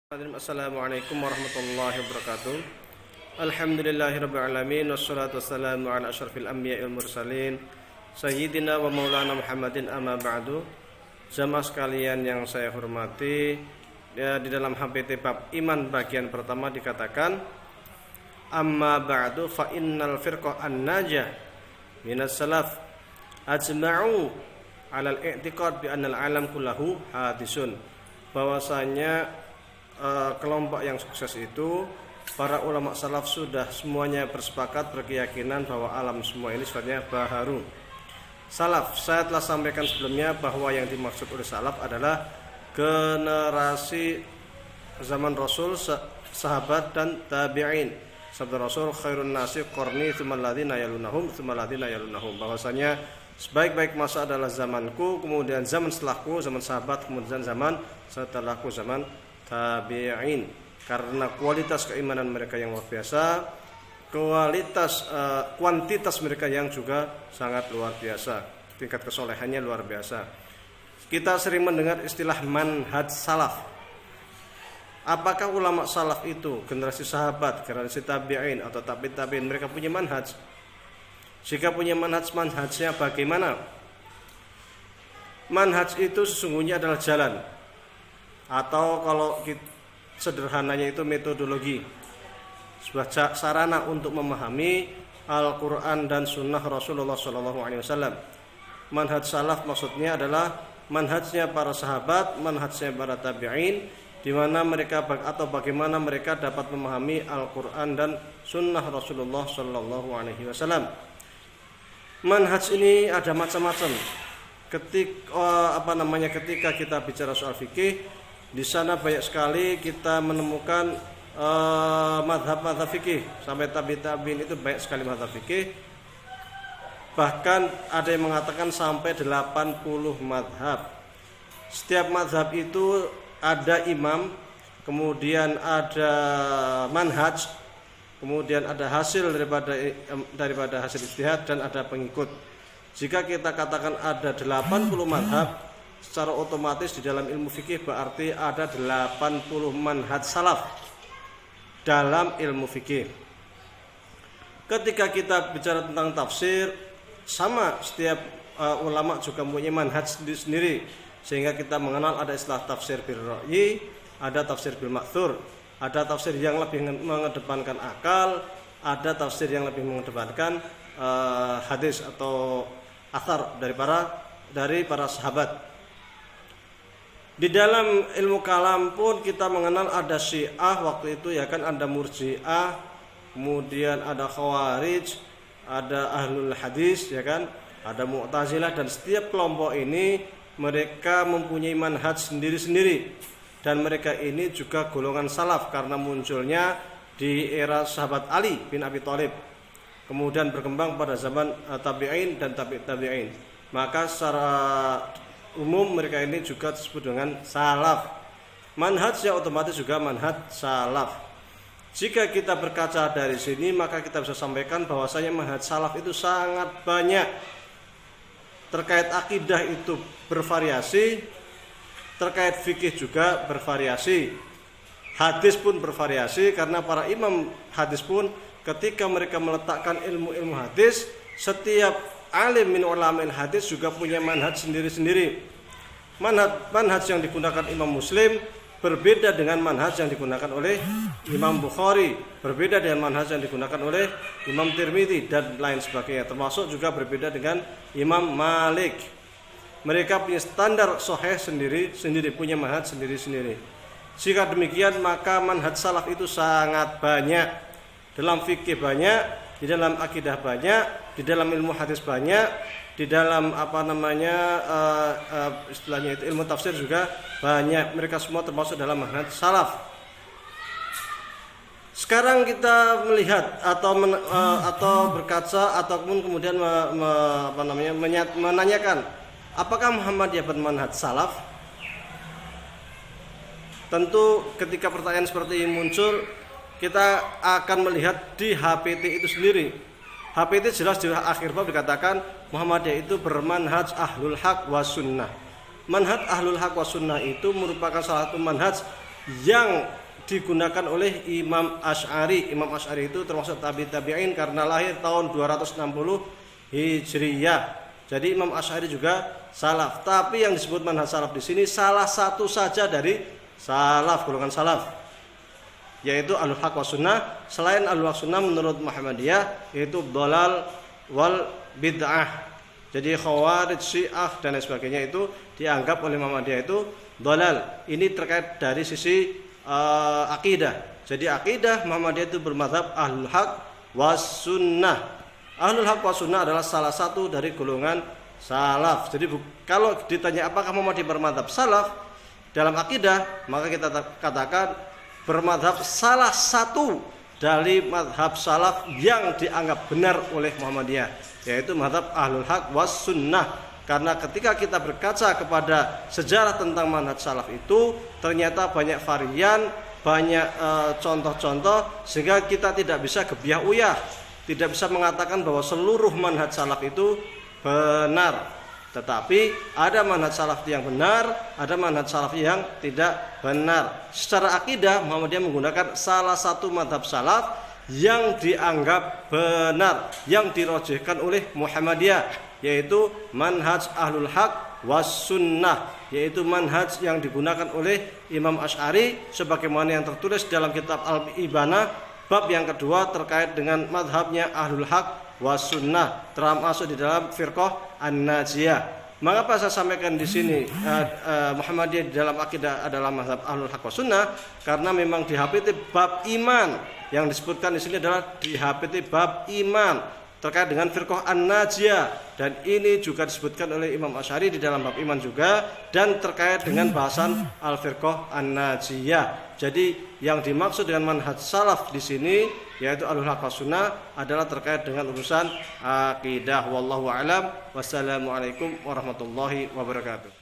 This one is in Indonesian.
Assalamualaikum warahmatullahi wabarakatuh. Alhamdulillahirabbil alamin wassalatu wassalamu ala asyrafil anbiya'i wal mursalin sayyidina wa maulana Muhammadin amma ba'du. Jamaah sekalian yang saya hormati, di dalam HPT bab iman bagian pertama dikatakan amma ba'du fa innal firqah an-najah minas salaf ajma'u 'ala al-i'tiqad bi anna al-alam kullahu hadisun. Bahwasanya kelompok yang sukses itu para ulama salaf sudah semuanya bersepakat berkeyakinan bahwa alam semua ini sifatnya baharu. Salaf, saya telah sampaikan sebelumnya bahwa yang dimaksud oleh salaf adalah generasi zaman Rasul, sahabat dan tabi'in. Sabda Rasul, khairun nasi qarni tsummal ladzina yalunahum tsummal ladzina yalunahum. Bahwasanya sebaik-baik masa adalah zamanku, kemudian zaman setelahku, zaman sahabat, kemudian zaman setelahku, zaman tabi'in. Karena kualitas keimanan mereka yang luar biasa, kuantitas mereka yang juga sangat luar biasa, tingkat kesolehannya luar biasa. Kita sering mendengar istilah manhaj salaf. Apakah ulama salaf itu generasi sahabat, generasi tabi'in atau tabi'in, mereka punya manhaj? Jika punya manhajnya bagaimana? Manhaj itu sesungguhnya adalah jalan, atau kalau sederhananya itu metodologi, sebuah sarana untuk memahami Al-Quran dan Sunnah Rasulullah SAW. Manhaj salaf maksudnya adalah manhajnya para sahabat, manhajnya para tabi'in, di mana mereka atau bagaimana mereka dapat memahami Al-Quran dan Sunnah Rasulullah SAW. Manhaj ini ada macam-macam. Ketika kita bicara soal fikih, di sana banyak sekali kita menemukan madhab-madhab fikih. Sampai tabi'in itu banyak sekali madhab fikih. Bahkan ada yang mengatakan sampai 80 madhab. Setiap madhab itu ada imam, kemudian ada manhaj, kemudian ada hasil daripada hasil ijtihad, dan ada pengikut. Jika kita katakan ada 80 madhab, secara otomatis di dalam ilmu fikih berarti ada 80 manhaj salaf dalam ilmu fikih. Ketika kita bicara tentang tafsir, sama, setiap ulama juga mempunyai manhaj sendiri, sehingga kita mengenal ada istilah tafsir bil ra'yi, ada tafsir bil ma'thur, ada tafsir yang lebih mengedepankan akal, ada tafsir yang lebih mengedepankan hadis atau athar dari para sahabat. Di dalam ilmu kalam pun kita mengenal ada Syiah waktu itu, ya kan, ada Murji'ah, kemudian ada Khawarij, ada Ahlul Hadis, ya kan, ada Mu'tazilah, dan setiap kelompok ini mereka mempunyai manhaj sendiri-sendiri, dan mereka ini juga golongan salaf karena munculnya di era sahabat Ali bin Abi Thalib, kemudian berkembang pada zaman tabi'in dan tabi'in. Maka secara umum mereka ini juga disebut dengan salaf. Manhajnya otomatis juga manhaj salaf. Jika kita berkaca dari sini, maka kita bisa sampaikan bahwasanya manhaj salaf itu sangat banyak. Terkait akidah itu bervariasi, terkait fikih juga bervariasi, hadis pun bervariasi, karena para imam hadis pun ketika mereka meletakkan ilmu-ilmu hadis, setiap alim min ulama'il hadis juga punya manhaj sendiri-sendiri. Manhaj yang digunakan Imam Muslim berbeda dengan manhaj yang digunakan oleh Imam Bukhari, berbeda dengan manhaj yang digunakan oleh Imam Tirmidzi dan lain sebagainya. Termasuk juga berbeda dengan Imam Malik. Mereka punya standar sahih sendiri-sendiri, punya manhaj sendiri-sendiri. Jika demikian, maka manhaj salaf itu sangat banyak. Dalam fikih banyak, di dalam akidah banyak, di dalam ilmu hadis banyak, di dalam istilahnya itu ilmu tafsir juga banyak. Mereka semua termasuk dalam manhaj salaf. Sekarang kita melihat atau berkaca ataupun kemudian menanyakan, apakah Muhammadiyah bermanhaj salaf? Tentu ketika pertanyaan seperti ini muncul, kita akan melihat di HPT itu sendiri. HPT jelas di akhir bab dikatakan Muhammadiyah itu bermanhaj ahlul haq wa sunnah. Manhaj ahlul haq wa sunnah itu merupakan salah satu manhaj yang digunakan oleh Imam Asy'ari. Imam Asy'ari itu termasuk tabi'in karena lahir tahun 260 Hijriyah. Jadi Imam Asy'ari juga salaf. Tapi yang disebut manhaj salaf di sini salah satu saja dari salaf, golongan salaf, yaitu Ahlul Haq was Sunnah. Selain Ahlul Haq Sunnah menurut Muhammadiyah yaitu dhalal wal bid'ah. Jadi Khawarij, Syiah dan lain sebagainya itu dianggap oleh Muhammadiyah itu dhalal. Ini terkait dari sisi akidah. Jadi akidah Muhammadiyah itu bermadzhab Ahlul Haq was Sunnah. Ahlul Haq was Sunnah adalah salah satu dari golongan salaf. Jadi kalau ditanya apakah Muhammadiyah bermadzhab salaf dalam akidah, maka kita katakan bermadzhab salah satu dari madhab salaf yang dianggap benar oleh Muhammadiyah, yaitu madhab Ahlul Haq was Sunnah. Karena ketika kita berkaca kepada sejarah tentang manhaj salaf itu ternyata banyak varian, banyak contoh-contoh, sehingga kita tidak bisa gebiah uyah, tidak bisa mengatakan bahwa seluruh manhaj salaf itu benar. Tetapi ada manhaj salaf yang benar, ada manhaj salaf yang tidak benar. Secara akidah Muhammadiyah menggunakan salah satu madhab salaf yang dianggap benar, yang dirojihkan oleh Muhammadiyah, yaitu manhaj Ahlul Haq was Sunnah, yaitu manhaj yang digunakan oleh Imam Asy'ari sebagaimana yang tertulis dalam kitab Al-Ibanah bab yang kedua terkait dengan madhabnya Ahlul Haq was Sunnah, termasuk di dalam firqah An-Najiyah. Mengapa saya sampaikan di sini Muhammadiyah di dalam akidah adalah mazhab Ahlul Haq was Sunnah? Karena memang di HPT bab iman yang disebutkan di sini adalah di HPT bab iman terkait dengan firqah An-Najiyah, dan ini juga disebutkan oleh Imam Asy'ari di dalam bab iman juga, dan terkait dengan bahasan al-firqah An-Najiyah. Jadi yang dimaksud dengan manhaj salaf di sini yaitu Ahlul Haq was Sunnah adalah terkait dengan urusan akidah. Wallahu a'lam. Wassalamualaikum warahmatullahi wabarakatuh.